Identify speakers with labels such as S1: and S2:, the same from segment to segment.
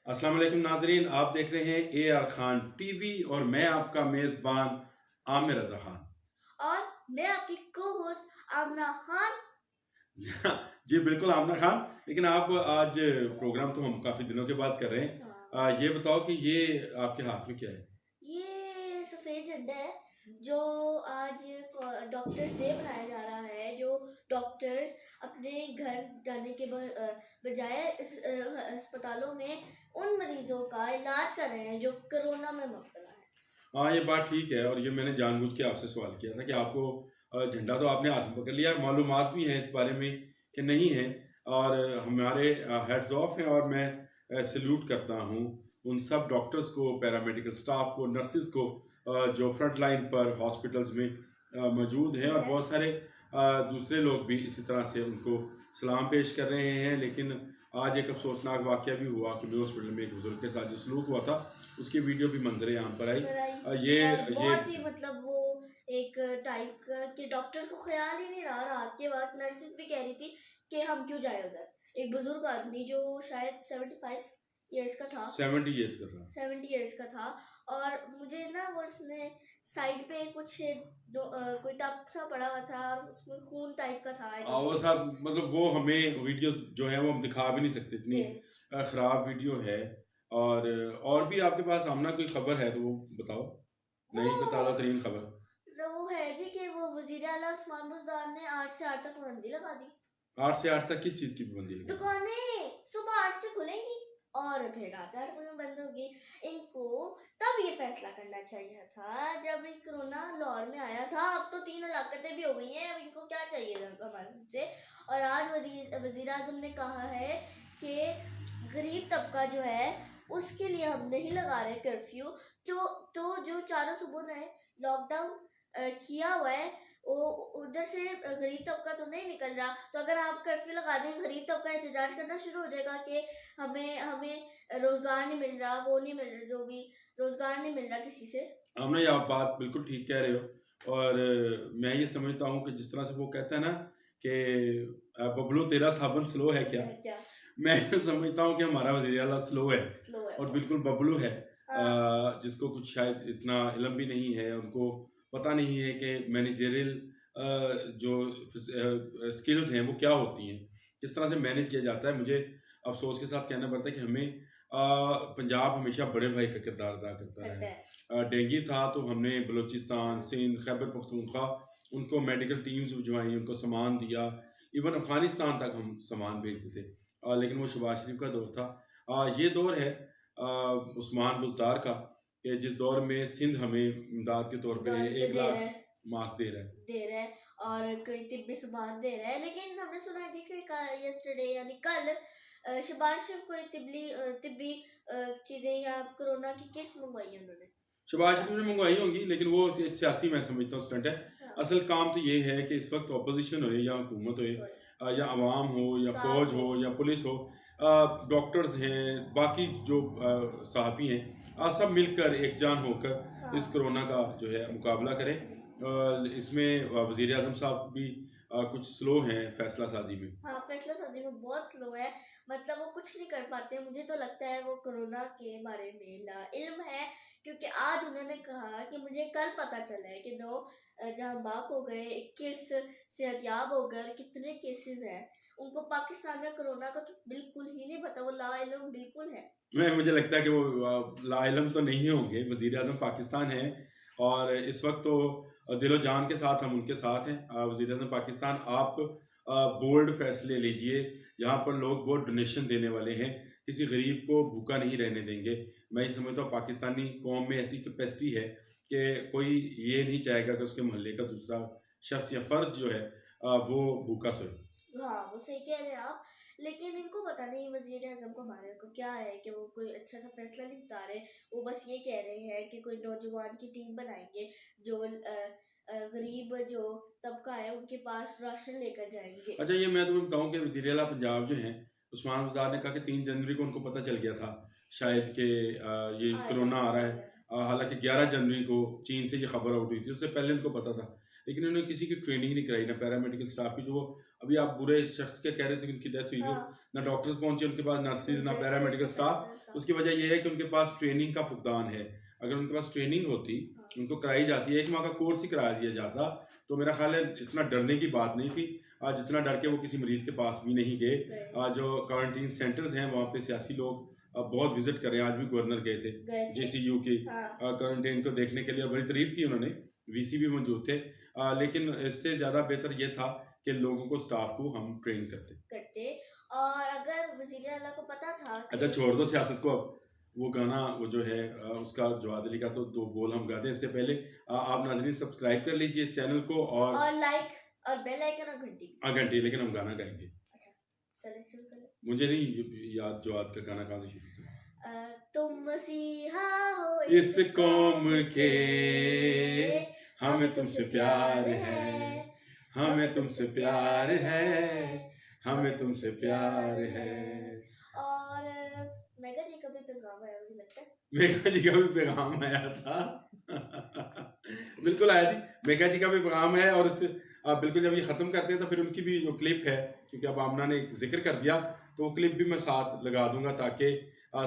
S1: अस्सलाम वालेकुम नाजरीन, आप देख रहे हैं AR खान टीवी और मैं आपका मेज़बान आमिर रज़ा खान।
S2: और मैं आपकी को होस्ट आमना खान।
S1: जी बिल्कुल आमना खान, लेकिन आप आज प्रोग्राम तो हम काफ़ी दिनों के बाद कर रहे हैं।
S2: हाँ,
S1: ये बताओ कि ये आपके हाथ में क्या है?
S2: ये सफेद झंडा है जो आज डॉक्टर्स डे मनाया जा रहा है। जो डॉक्टर्स अपने घर जाने के बजाय अस्पतालों में उन मरीजों का इलाज कर रहे हैं जो कोरोना में मुब्तला है।
S1: हाँ, ये बात ठीक है और ये मैंने जानबूझ के आपसे सवाल किया था कि आपको झंडा तो आपने हाथ में पकड़ लिया, मालूमात भी हैं इस बारे में कि नहीं है और हमारे हेड्स ऑफ हैं और मैं सैल्यूट करता हूँ उन सब डॉक्टर्स को, पैरामेडिकल स्टाफ को, नर्सेज को जो फ्रंट लाइन पर हॉस्पिटल्स में मौजूद हैं और बहुत सारे दूसरे लोग भी इसी तरह से उनको सलाम पेश कर रहे हैं। लेकिन आज एक अफसोसनाक वाक़या भी हुआ कि मैं हॉस्पिटल में एक बुजुर्ग के साथ जो सलूक हुआ था उसकी वीडियो भी मंजर आम पर आई।
S2: कराई
S1: ये
S2: और
S1: ये
S2: बहुत ही मतलब वो एक टाइप का कि डॉक्टर्स को ख्याल ही नहीं रहा। रात के वक्त नर्सेज भी कह रही थी कि हम क्यों जाए उधर। एक बुजुर्ग आदमी जो शायद 75 ईयर्स का था,
S1: 70 ईयर्स का था।
S2: 70 ईयर्स का था। और मुझे ना वो उसने साइड पे कुछ कोई टब सा पड़ा हुआ था और उसमें खून टाइप का था। आई डोंट
S1: वो
S2: नो।
S1: साहब मतलब वो हमें वीडियोस जो है वो हम दिखा भी नहीं सकते, इतनी खराब वीडियो है। और भी आपके पास सामना कोई खबर है तो वो बताओ, नई को ताज़ा
S2: वो
S1: तरीन खबर।
S2: वो है जी कि वो वजीर आला उस्मान बुज़दार ने 8 से 8 तक पाबंदी लगा दी।
S1: 8 से 8 तक किस चीज़ की पाबंदी लगी?
S2: दुकानें सुबह 8 से खुलेंगी और फिर रात 8 बजे बंद होगी। इनको तब ये फैसला करना चाहिए था जब ये कोरोना लाहौर में आया था। अब तो 3 हलाकतें भी हो गई हैं, अब इनको क्या चाहिए था हमारे से। और आज वजीर आजम ने कहा है कि गरीब तबका जो है उसके लिए हम नहीं लगा रहे कर्फ्यू। जो चारों सूबों ने लॉकडाउन किया हुआ है वो उधर से गरीब तबका तो नहीं निकल रहा। तो अगर आप कर्फ्यू लगा दें गरीब तबका एहतजाज करना शुरू हो जाएगा कि हमें हमें रोजगार नहीं मिल रहा, वो नहीं मिल रहा, जो भी रोजगार नहीं मिल रहा किसी से।
S1: हमने ये आप बात बिल्कुल ठीक कह रहे हो और मैं ये समझता हूँ कि जिस तरह से वो कहता है ना कि बबलू तेरा साबन स्लो है क्या,
S2: क्या
S1: मैं समझता हूँ कि हमारा वज़ीर आला स्लो है
S2: स्लो है
S1: और बिल्कुल बबलू है।
S2: हाँ।
S1: जिसको कुछ शायद इतना इल्म भी नहीं है, उनको पता नहीं है कि मैनेजरियल जो स्किल्स हैं वो क्या होती हैं, किस तरह से मैनेज किया जाता है। मुझे अफसोस के साथ कहना पड़ता है कि हमें पंजाब हमेशा बड़े भाई का किरदार अदा करता रहा
S2: करता
S1: है।
S2: है।
S1: डेंगू था तो हमने बलूचिस्तान, सिंध, खैबर पख्तूनख्वा उनको मेडिकल टीम्स भिजवाई, उनको सामान दिया, इवन अफ़गानिस्तान तक हम सामान भेजते थे। लेकिन वो शहबाज शरीफ का दौर था। ये दौर है उस्मान बुज़दार का कि जिस दौर में सिंध हमें इमदाद के तौर पे
S2: दौलत पे
S1: 1
S2: दे
S1: लाख
S2: रहा है,
S1: मास्क दे रहा है।
S2: दे रहा है और कोई तिब्बी सामान दे रहा है। लेकिन हमने सुना है जी कि यस्टरडे यानी कल शहबाज शरीफ को तिब्बी चीजें या कोरोना की किट्स मंगवाई है उन्होंने।
S1: शहबाज शरीफ ने मंगवाई होंगी, लेकिन वो एक सियासी मैं समझता हूँ स्टंट है।
S2: हाँ,
S1: असल काम तो ये है कि इस वक्त अपोजिशन हो या हुकूमत हो
S2: तो
S1: या अवाम हो या
S2: साथ
S1: फौज
S2: हो।
S1: हो या पुलिस हो, डॉक्टर्स हैं, बाकी जो सहाफ़ी हैं, सब मिलकर एकजान होकर इस
S2: हाँ
S1: कोरोना का जो है मुकाबला करें। इसमें वज़ीर आज़म साहब भी कुछ स्लो हैं फैसला साजी में।
S2: हाँ, फैसला साजी में बहुत स्लो है। मतलब वो कुछ नहीं कर पाते। मुझे तो लगता है वो कोरोना के बारे में ला इल्म है, क्योंकि आज उन्होंने कहा कि मुझे कल पता चला है कि 9 जहाँ बाक हो गए, 21 सेहतयाब हो गए, कितने केसेस हैं। उनको पाकिस्तान में कोरोना का तो बिल्कुल ही नहीं पता, वो ला इल्म बिल्कुल है।
S1: मुझे लगता है कि वो लाइलम तो नहीं होंगे, वज़ीर आज़म पाकिस्तान हैं और इस वक्त तो दिलो जान के साथ हम उनके साथ हैं। वज़ीर आज़म पाकिस्तान, आप बोल्ड फैसले लीजिए। यहाँ पर लोग बहुत डोनेशन देने वाले हैं, किसी गरीब को भूखा नहीं रहने देंगे। मैं ये समझता हूँ पाकिस्तानी कौम में ऐसी कैपेसिटी है कि कोई ये नहीं चाहेगा कि उसके मोहल्ले का दूसरा शख्स या फ़र्द जो है वो भूखा सोए।
S2: हाँ, वो सही कह रहे हैं आप। लेकिन इनको पता नहीं वजीर आजम को हमारे को क्या है कि वो कोई अच्छा सा फैसला नहीं बता रहे। वो बस ये कह रहे हैं कि कोई नौजवान की टीम बनाएंगे जो गरीब जो तबका है उनके पास राशन लेकर जाएंगे।
S1: अच्छा, ये मैं तुम्हें बताऊं कि वज़ीर आला पंजाब जो हैं उस्मान बुज़दार ने कहा कि 3 जनवरी को उनको पता चल गया था शायद कि ये
S2: आएगा
S1: कोरोना आ रहा है।
S2: आएगा।
S1: हालांकि 11 जनवरी को चीन से ये खबर आउट हुई थी, उससे पहले उनको पता था, लेकिन उन्होंने किसी की ट्रेनिंग नहीं कराई, ना पैरामेडिकल स्टाफ की, जो वो अभी आप बुरे शख्स के कह रहे थे कि उनकी डेथ हुई, तो
S2: हाँ,
S1: ना डॉक्टर्स पहुंचे उनके पास, नर्सिस ना
S2: नर्सेज
S1: पैरामेडिकल
S2: ना
S1: स्टाफ।
S2: पैरामेडिकल
S1: उसकी
S2: स्टाफ।
S1: वजह यह है कि उनके पास ट्रेनिंग का फुकदान है। अगर उनके पास ट्रेनिंग होती,
S2: हाँ,
S1: उनको कराई जाती है, 1 माह का कोर्स ही करा दिया जाता, तो मेरा ख्याल है इतना डरने की बात नहीं थी। जितना डर के वो किसी मरीज के पास भी नहीं गए।
S2: गए
S1: जो क्वारंटीन सेंटर्स हैं वहाँ पे सियासी लोग बहुत विजिट कर रहे हैं। आज भी गवर्नर गए थे
S2: गए थे।
S1: जेसीयू की
S2: हाँ,
S1: क्वारंटीन को देखने के लिए, बड़ी तारीफ की उन्होंने, वीसी भी मौजूद थे। लेकिन इससे ज़्यादा बेहतर ये था कि लोगों को, स्टाफ को हम ट्रेन करते।
S2: और अगर वज़ीर आला को पता था
S1: अच्छा
S2: कि
S1: छोड़ दो सियासत को अब। वो गाना वो जो है उसका जवाद अली का तो 2 बोल हम गाते हैं। इससे पहले आप नाज़रीन सब्सक्राइब कर लीजिए इस चैनल को और
S2: लाइक और बेल आइकन और घंटी भी।
S1: घंटी, लेकिन हम गाना गाएंगे।
S2: अच्छा, चलिए शुरू करें।
S1: मुझे नहीं याद जवाद का गाना कहाँ से शुरू था।
S2: तुम मसीहा हो
S1: इस कौम के, हमें तुमसे प्यार है, हमें तुमसे प्यार है, हमें तुमसे प्यार है।
S2: और मेगा जी का भी पैगाम आया मुझे लगता है।
S1: मेघा जी का भी पैगाम आया था। बिल्कुल आया जी, मेघा जी का भी पैगाम है। और इस बिल्कुल जब ये ख़त्म करते हैं तो फिर उनकी भी जो क्लिप है, क्योंकि अब आमना ने जिक्र कर दिया, तो वो क्लिप भी मैं साथ लगा दूंगा ताकि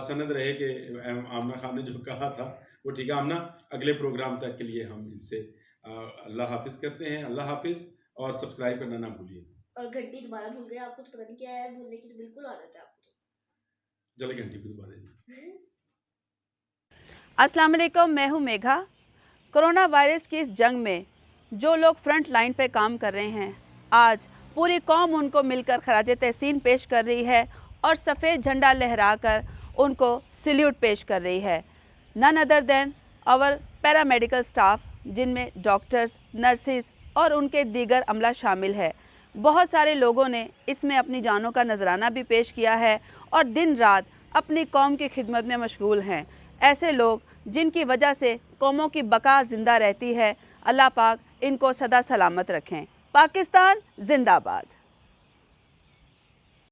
S1: सनद रहे कि आमना खान ने जो कहा था वो ठीक है। आमना, अगले प्रोग्राम तक के लिए हम इनसे अल्लाह हाफिज़ करते हैं। अल्लाह हाफिज़, और सब्सक्राइब करना ना भूलिए।
S2: और घंटी दोबारा भूल गए, आपको तो पता नहीं क्या है, भूलने की तो बिल्कुल आदत है आपको तो।
S1: चले घंटी भी दबा दें।
S3: अस्सलाम वालेकुम, मैं हूँ मेघा। कोरोना वायरस की इस जंग में जो लोग फ्रंट लाइन पे काम कर रहे हैं, आज पूरी कौम उनको मिलकर खराज तहसीन पेश कर रही है और सफ़ेद झंडा लहराकर उनको सल्यूट पेश कर रही है। None other than our paramedical staff, जिनमें डॉक्टर्स, नर्सिस और उनके दीगर अमला शामिल है। बहुत सारे लोगों ने इसमें अपनी जानों का नजराना भी पेश किया है और दिन रात अपनी कौम की खिदमत में मशगूल हैं। ऐसे लोग जिनकी वजह से कौमों की बका ज़िंदा रहती है, अल्लाह पाक इनको सदा सलामत रखें। पाकिस्तान जिंदाबाद।